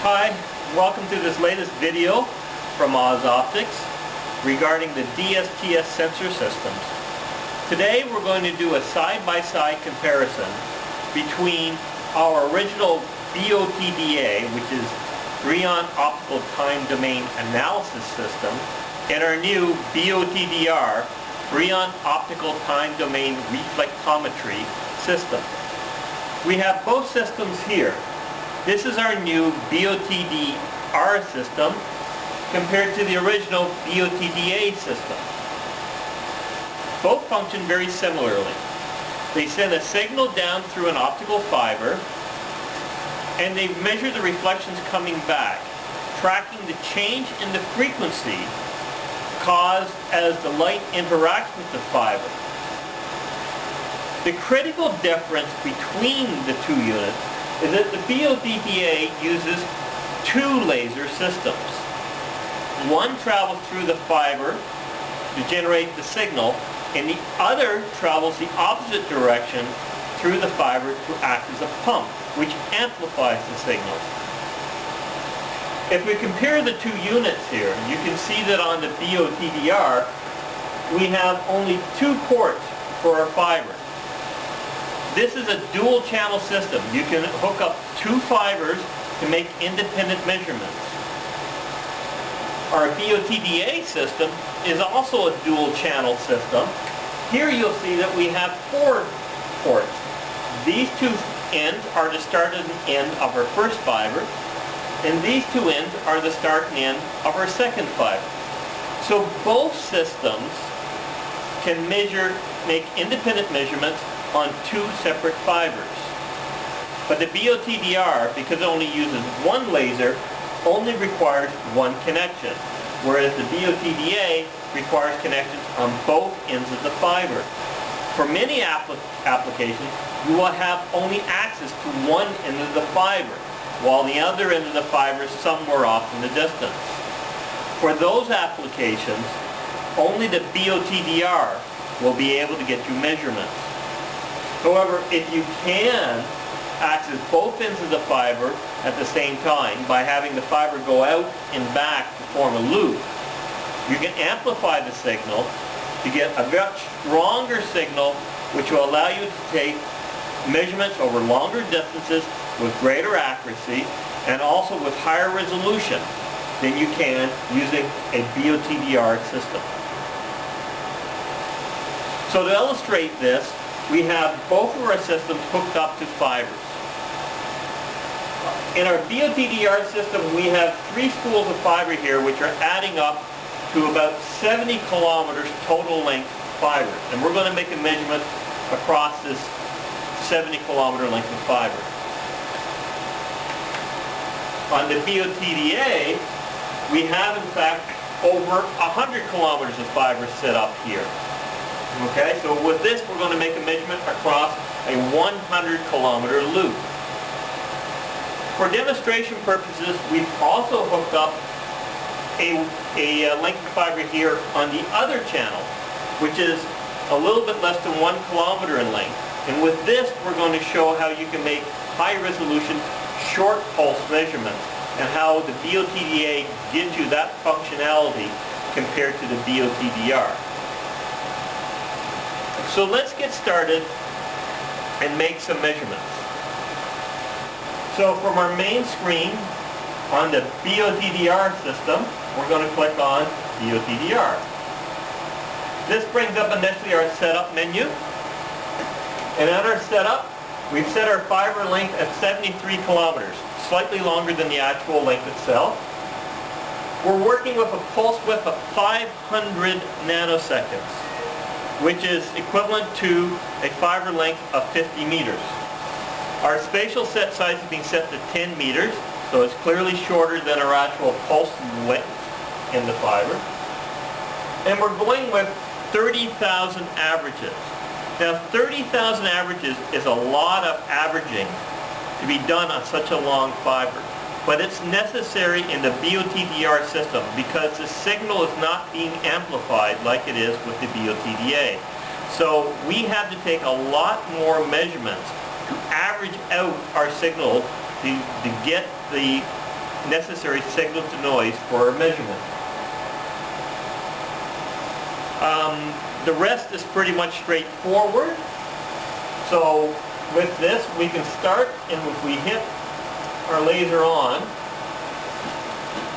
Hi, welcome to this latest video from Oz Optics regarding the DSTS sensor systems. Today we're going to do a side-by-side comparison between our original BOTDA, which is Brillouin Optical Time Domain Analysis System, and our new BOTDR, Brillouin Optical Time Domain Reflectometry System. We have both systems here. This is our new BOTDR system compared to the original BOTDA system. Both function very similarly. They send a signal down through an optical fiber and they measure the reflections coming back, tracking the change in the frequency caused as the light interacts with the fiber. The critical difference between the two units is that the BOTDA uses two laser systems. One travels through the fiber to generate the signal, and the other travels the opposite direction through the fiber to act as a pump, which amplifies the signal. If we compare the two units here, you can see that on the BOTDR, we have only two ports for our fiber. This is a dual channel system. You can hook up two fibers to make independent measurements. Our BOTDA system is also a dual channel system. Here you'll see that we have four ports. These two ends are the start and end of our first fiber, and these two ends are the start and end of our second fiber. So both systems can make independent measurements on two separate fibers. But the BOTDR, because it only uses one laser, only requires one connection, whereas the BOTDA requires connections on both ends of the fiber. For many applications, you will have only access to one end of the fiber, while the other end of the fiber is somewhere off in the distance. For those applications, only the BOTDR will be able to get you measurements. However, if you can access both ends of the fiber at the same time by having the fiber go out and back to form a loop, you can amplify the signal to get a much stronger signal, which will allow you to take measurements over longer distances with greater accuracy and also with higher resolution than you can using a BOTDR system. So to illustrate this, we have both of our systems hooked up to fibers. In our BOTDR system, we have three spools of fiber here, which are adding up to about 70 kilometers total length fiber. And we're going to make a measurement across this 70 kilometer length of fiber. On the BOTDA, we have in fact over 100 kilometers of fiber set up here. Okay, so with this we're going to make a measurement across a 100 kilometer loop. For demonstration purposes, we've also hooked up a length of fiber here on the other channel, which is a little bit less than 1 kilometer in length. And with this we're going to show how you can make high resolution short pulse measurements and how the BOTDA gives you that functionality compared to the BOTDR. So let's get started and make some measurements. So from our main screen on the BOTDR system, we're going to click on BOTDR. This brings up initially our setup menu. And on our setup, we've set our fiber length at 73 kilometers, slightly longer than the actual length itself. We're working with a pulse width of 500 nanoseconds, which is equivalent to a fiber length of 50 meters. Our spatial set size is being set to 10 meters, so it's clearly shorter than our actual pulse width in the fiber. And we're going with 30,000 averages. Now 30,000 averages is a lot of averaging to be done on such a long fiber. But it's necessary in the BOTDR system because the signal is not being amplified like it is with the BOTDA. So we have to take a lot more measurements to average out our signal to get the necessary signal to noise for our measurement. The rest is pretty much straightforward. So with this we can start, and if we hit our laser on,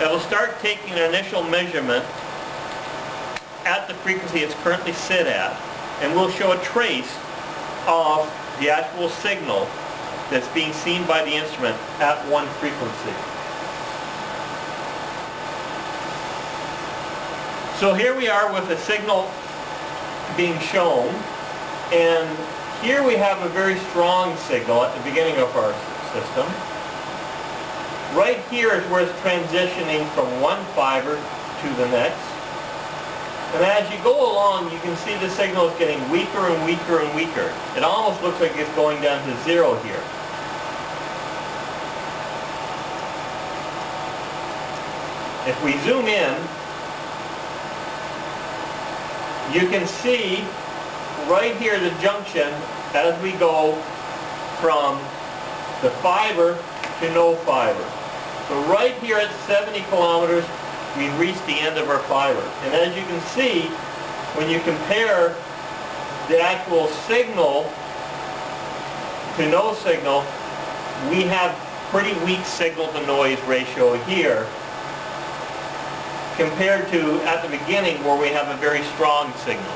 it will start taking an initial measurement at the frequency it's currently set at, and we'll show a trace of the actual signal that's being seen by the instrument at one frequency. So here we are with a signal being shown, and here we have a very strong signal at the beginning of our system. Right here is where it's transitioning from one fiber to the next. And as you go along, you can see the signal is getting weaker and weaker and weaker. It almost looks like it's going down to zero here. If we zoom in, you can see right here the junction as we go from the fiber to no fiber. So right here at 70 kilometers, we've reached the end of our fiber. And as you can see, when you compare the actual signal to no signal, we have pretty weak signal to noise ratio here compared to at the beginning where we have a very strong signal.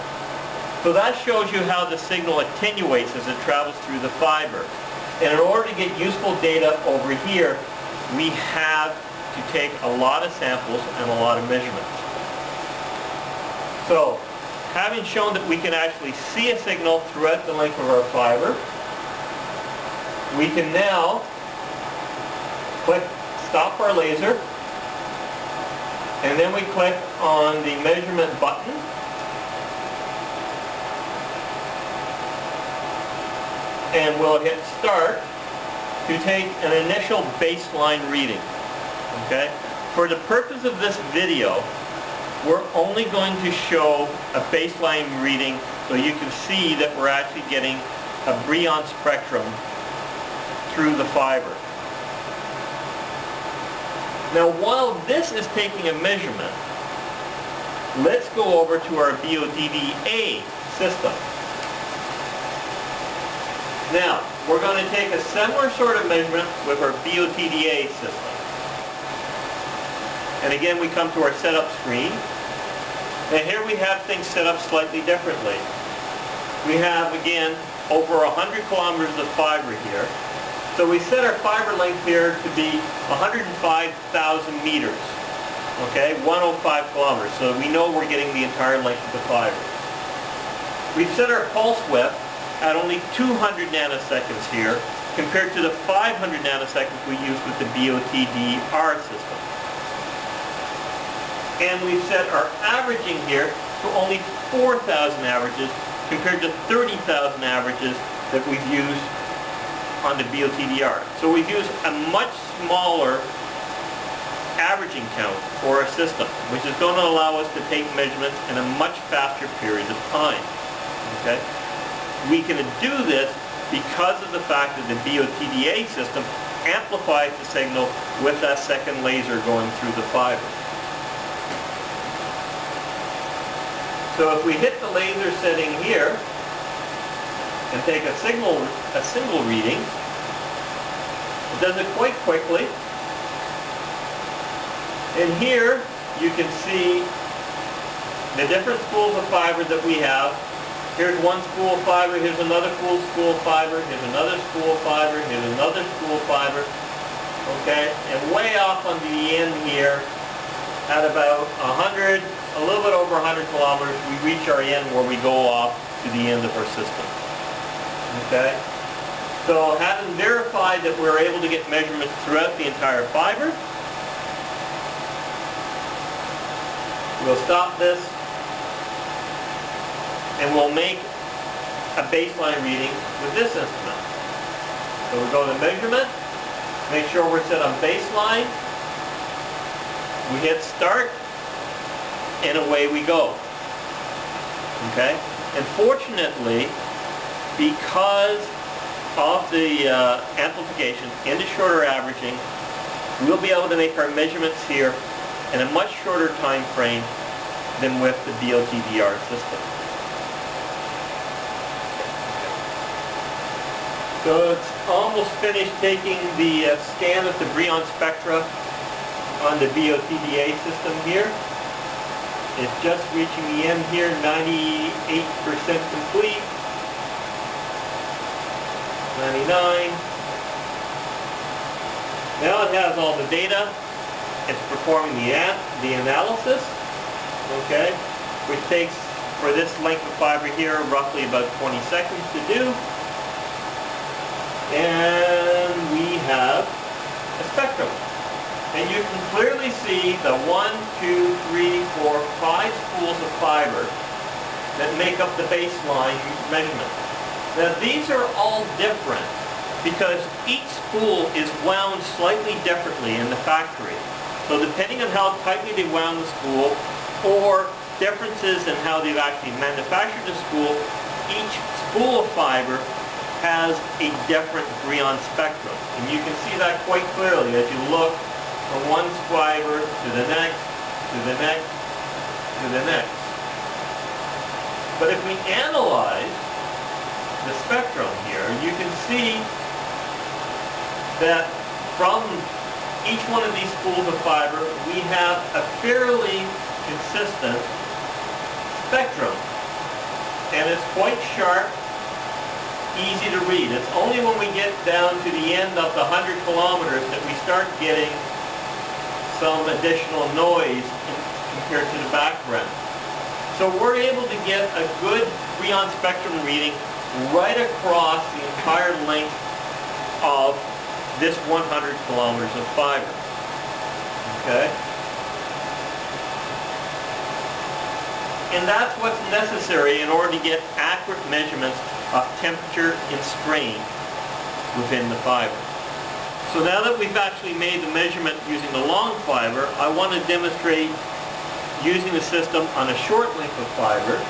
So that shows you how the signal attenuates as it travels through the fiber. And in order to get useful data over here, we have to take a lot of samples and a lot of measurements. So, having shown that we can actually see a signal throughout the length of our fiber, we can now click stop our laser, and then we click on the measurement button, and we'll hit start to take an initial baseline reading. Okay? For the purpose of this video, we're only going to show a baseline reading so you can see that we're actually getting a Brillouin spectrum through the fiber. Now while this is taking a measurement, let's go over to our BOTDA system. Now, we're going to take a similar sort of measurement with our BOTDA system. And again, we come to our setup screen. And here we have things set up slightly differently. We have, again, over 100 kilometers of fiber here. So we set our fiber length here to be 105,000 meters. Okay, 105 kilometers. So we know we're getting the entire length of the fiber. We've set our pulse width at only 200 nanoseconds here, compared to the 500 nanoseconds we use with the BOTDR system. And we've set our averaging here to only 4,000 averages, compared to 30,000 averages that we've used on the BOTDR. So we've used a much smaller averaging count for our system, which is going to allow us to take measurements in a much faster period of time. Okay? We can do this because of the fact that the BOTDA system amplifies the signal with that second laser going through the fiber. So if we hit the laser setting here and take a single reading, it does it quite quickly. And here you can see the different spools of fiber that we have. Here's one spool of fiber, here's another spool of fiber, here's another spool of fiber, here's another spool of fiber. Okay, and way off on the end here, at about 100, a little bit over 100 kilometers, we reach our end where we go off to the end of our system. Okay, so having verified that we're able to get measurements throughout the entire fiber, we'll stop this, and we'll make a baseline reading with this instrument. So we go to measurement, make sure we're set on baseline, we hit start, and away we go. Okay? And fortunately, because of the amplification into shorter averaging, we'll be able to make our measurements here in a much shorter time frame than with the BOTDR system. So it's almost finished taking the scan of the Brillouin spectra on the BOTDA system here. It's just reaching the end here, 98% complete, 99. Now it has all the data. It's performing the analysis, okay, which takes, for this length of fiber here, roughly about 20 seconds to do. And we have a spectrum. And you can clearly see the 1, 2, 3, 4, 5 spools of fiber that make up the baseline measurement. Now these are all different because each spool is wound slightly differently in the factory. So depending on how tightly they wound the spool or differences in how they've actually manufactured the spool, each spool of fiber has a different Brillouin spectrum. And you can see that quite clearly as you look from one fiber to the next, to the next, to the next. But if we analyze the spectrum here, you can see that from each one of these spools of fiber, we have a fairly consistent spectrum. And it's quite sharp, easy to read. It's only when we get down to the end of the 100 kilometers that we start getting some additional noise compared to the background. So we're able to get a good Brillouin spectrum reading right across the entire length of this 100 kilometers of fiber. Okay? And that's what's necessary in order to get accurate measurements of temperature and strain within the fiber. So now that we've actually made the measurement using the long fiber, I want to demonstrate using the system on a short length of fiber.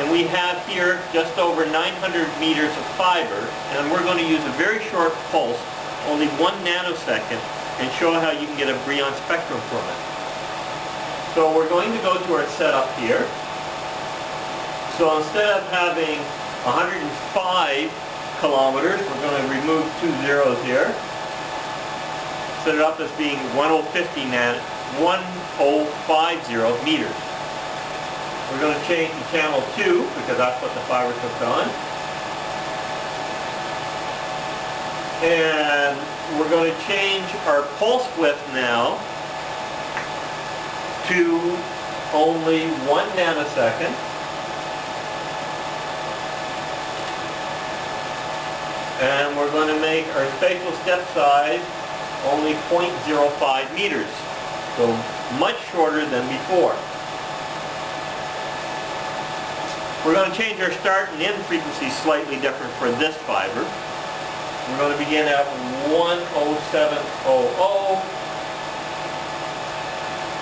And we have here just over 900 meters of fiber, and we're going to use a very short pulse, only 1 nanosecond, and show how you can get a Brillouin spectrum from it. So we're going to go to our setup here. So instead of having 105 kilometers, we're going to remove 2 zeros here. Set it up as being 1050 meters. We're going to change to channel 2 because that's what the fiber took on. And we're going to change our pulse width now to only 1 nanosecond. And we're going to make our spatial step size only 0.05 meters. So much shorter than before. We're going to change our start and end frequency slightly different for this fiber. We're going to begin at 10700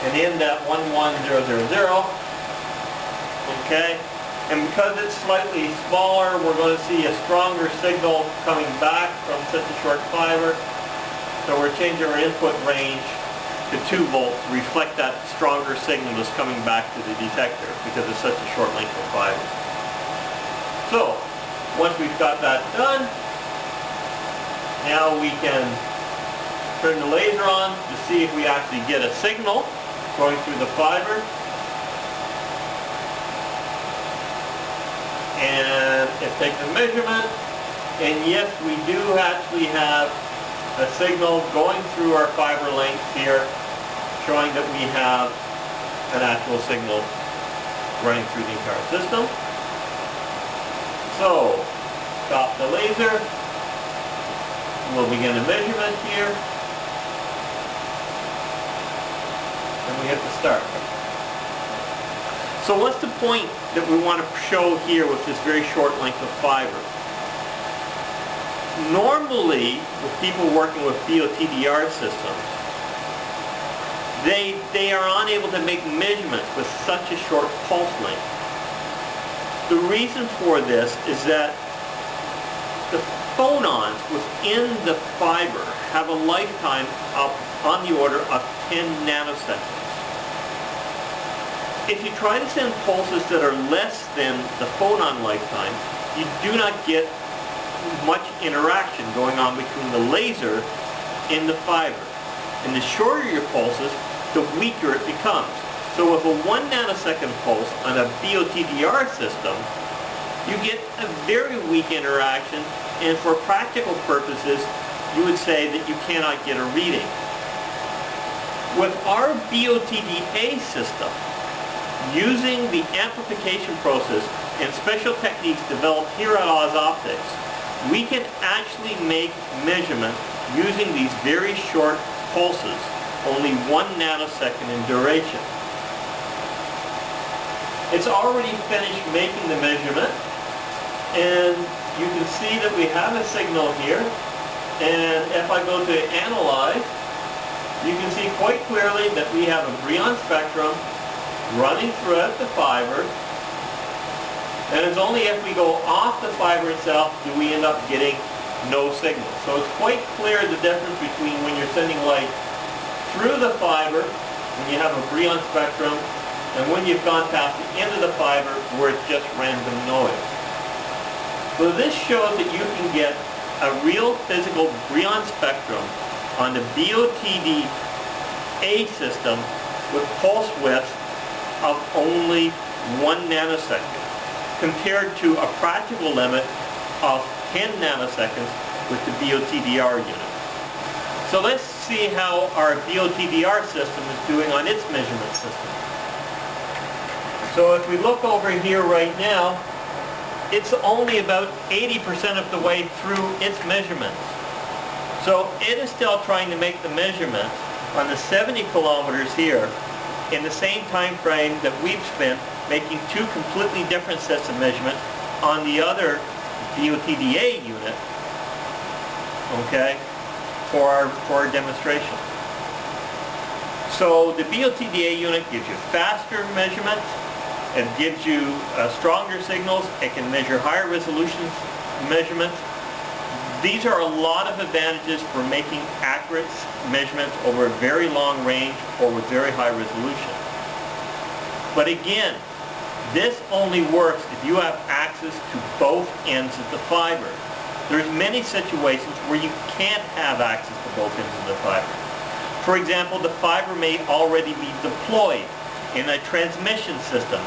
and end at 11000. Okay? And because it's slightly smaller, we're going to see a stronger signal coming back from such a short fiber. So we're changing our input range to 2 volts to reflect that stronger signal that's coming back to the detector because it's such a short length of fiber. So, once we've got that done, now we can turn the laser on to see if we actually get a signal going through the fiber. And it takes a measurement, and yes, we do actually have a signal going through our fiber length here, showing that we have an actual signal running through the entire system. So, stop the laser. We'll begin a measurement here. And we hit the start. So what's the point that we want to show here with this very short length of fiber? Normally, with people working with BOTDR systems, they are unable to make measurements with such a short pulse length. The reason for this is that the phonons within the fiber have a lifetime of on the order of 10 nanoseconds. If you try to send pulses that are less than the phonon lifetime, you do not get much interaction going on between the laser and the fiber. And the shorter your pulses, the weaker it becomes. So with a 1 nanosecond pulse on a BOTDR system, you get a very weak interaction, and for practical purposes, you would say that you cannot get a reading. With our BOTDA system, using the amplification process and special techniques developed here at Oz Optics, we can actually make measurements using these very short pulses, only 1 nanosecond in duration. It's already finished making the measurement, and you can see that we have a signal here, and if I go to analyze, you can see quite clearly that we have a Brillouin spectrum running throughout the fiber, and it's only if we go off the fiber itself do we end up getting no signal. So it's quite clear the difference between when you're sending light through the fiber, when you have a Brillouin spectrum, and when you've gone past the end of the fiber where it's just random noise. So this shows that you can get a real physical Brillouin spectrum on the BOTDA system with pulse widths of only 1 nanosecond, compared to a practical limit of 10 nanoseconds with the BOTDR unit. So let's see how our BOTDR system is doing on its measurement system. So if we look over here right now, it's only about 80% of the way through its measurements. So it is still trying to make the measurement on the 70 kilometers here in the same time frame that we've spent making two completely different sets of measurements on the other BOTDA unit, okay, for our demonstration. So the BOTDA unit gives you faster measurements, it gives you stronger signals, it can measure higher resolution measurements. These are a lot of advantages for making accurate measurements over a very long range or with very high resolution. But again, this only works if you have access to both ends of the fiber. There's many situations where you can't have access to both ends of the fiber. For example, the fiber may already be deployed in a transmission system,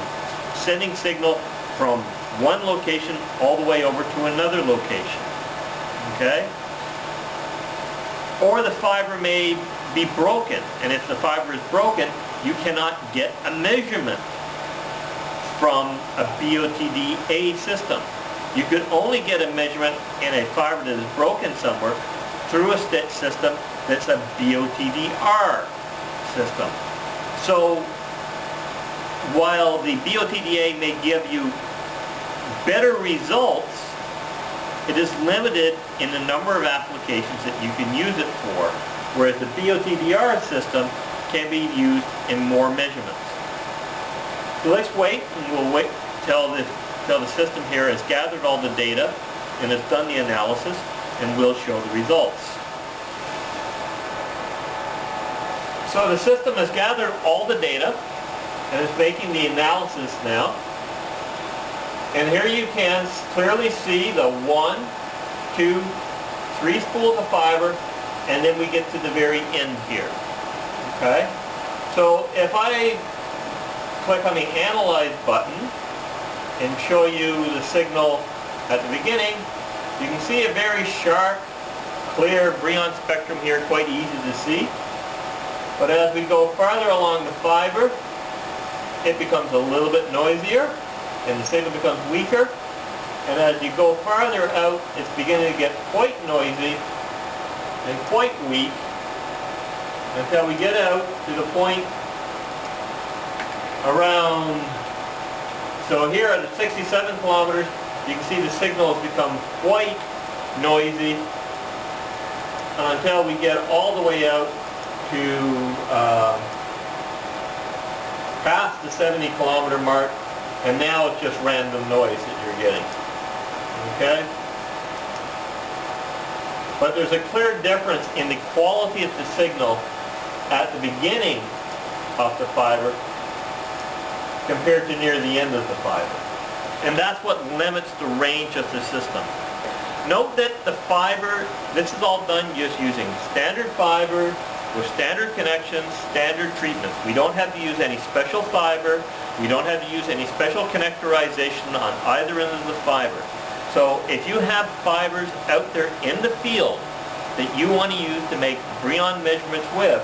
sending signal from one location all the way over to another location. Okay? Or the fiber may be broken, and if the fiber is broken, you cannot get a measurement from a BOTDA system. You could only get a measurement in a fiber that is broken somewhere through a stitch system that's a BOTDR system. So while the BOTDA may give you better results, it is limited in the number of applications that you can use it for, whereas the BOTDR system can be used in more measurements. So let's wait, and we'll wait till the system here has gathered all the data and has done the analysis, and we'll show the results. So the system has gathered all the data and is making the analysis now. And here you can clearly see the 1, 2, 3 spools of fiber, and then we get to the very end here. Okay? So if I click on the Analyze button and show you the signal at the beginning, you can see a very sharp, clear Brillouin spectrum here, quite easy to see. But as we go farther along the fiber, it becomes a little bit noisier, and the signal becomes weaker, and as you go farther out, it's beginning to get quite noisy and quite weak until we get out to the point around, so here at the 67 kilometers, you can see the signal has become quite noisy until we get all the way out to past the 70 kilometer mark, and now it's just random noise that you're getting. Okay? But there's a clear difference in the quality of the signal at the beginning of the fiber compared to near the end of the fiber. And that's what limits the range of the system. Note that the fiber, this is all done just using standard fiber with standard connections, standard treatments. We don't have to use any special fiber. We don't have to use any special connectorization on either end of the fiber. So if you have fibers out there in the field that you want to use to make Brillouin measurements with,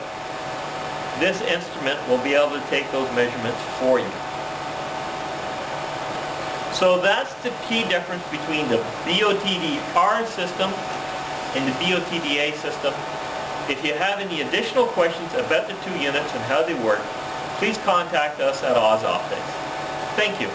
this instrument will be able to take those measurements for you. So that's the key difference between the BOTDR system and the BOTDA system. If you have any additional questions about the two units and how they work, please contact us at Optics. Thank you.